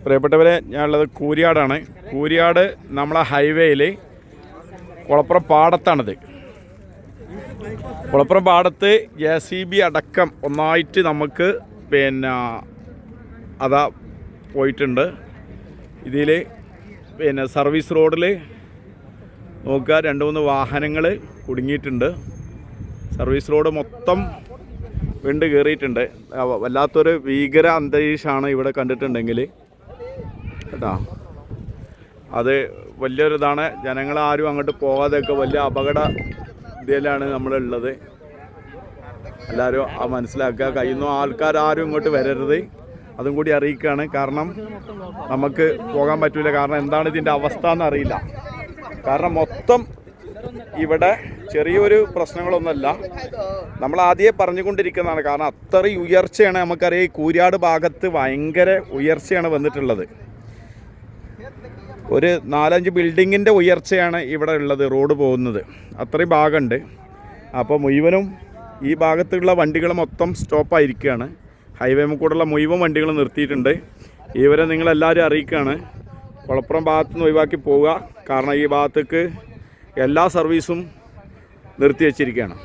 പ്രിയപ്പെട്ടവരെ, ഞാനുള്ളത് കൂരിയാടാണ്. കൂരിയാട് നമ്മളെ ഹൈവേയിൽ കുളപ്പുറം പാടത്താണിത്. കുളപ്പുറം പാടത്ത് JCB അടക്കം ഒന്നായിട്ട് നമുക്ക് അതാ പോയിട്ടുണ്ട്. ഇതിൽ സർവീസ് റോഡിൽ നോക്കുക, 2-3 വാഹനങ്ങൾ കുടുങ്ങിയിട്ടുണ്ട്. സർവീസ് റോഡ് മൊത്തം വിണ്ട് കയറിയിട്ടുണ്ട്. വല്ലാത്തൊരു ഭീകര അന്തരീക്ഷമാണ് ഇവിടെ കണ്ടിട്ടുണ്ടെങ്കിൽ കേട്ടോ. അത് വലിയൊരിതാണ്. ജനങ്ങളാരും അങ്ങോട്ട് പോകാതെയൊക്കെ വലിയ അപകട ഇതിലാണ് നമ്മളുള്ളത്. എല്ലാവരും മനസ്സിലാക്കുക. കഴിയുന്ന ആൾക്കാരും ഇങ്ങോട്ട് വരരുത്, അതും കൂടി അറിയിക്കുകയാണ്. കാരണം നമുക്ക് പോകാൻ പറ്റില്ല. കാരണം എന്താണ് ഇതിൻ്റെ അവസ്ഥ എന്നറിയില്ല. കാരണം മൊത്തം ഇവിടെ ചെറിയൊരു പ്രശ്നങ്ങളൊന്നുമല്ല, നമ്മൾ ആദ്യമേ പറഞ്ഞുകൊണ്ടിരിക്കുന്നതാണ്. കാരണം അത്രയും ഉയർച്ചയാണ്. നമുക്കറിയാം, ഈ കൂരിയാട് ഭാഗത്ത് ഭയങ്കര ഉയർച്ചയാണ് വന്നിട്ടുള്ളത്. ഒരു 4-5 ബിൽഡിങ്ങിൻ്റെ ഉയർച്ചയാണ് ഇവിടെ ഉള്ളത്, റോഡ് പോകുന്നത് അത്രയും ഭാഗമുണ്ട്. അപ്പോൾ മുഴുവനും ഈ ഭാഗത്തുള്ള വണ്ടികൾ മൊത്തം സ്റ്റോപ്പായിരിക്കുകയാണ്. ഹൈവേ കൂടെയുള്ള മുഴുവൻ വണ്ടികൾ നിർത്തിയിട്ടുണ്ട്. ഇവരെ നിങ്ങളെല്ലാവരും അറിയിക്കുകയാണ്, കുളപ്പുറം ഭാഗത്തു നിന്ന് ഒഴിവാക്കി പോവുക. കാരണം ഈ ഭാഗത്തേക്ക് എല്ലാ സർവീസും നിർത്തി വച്ചിരിക്കുകയാണ്.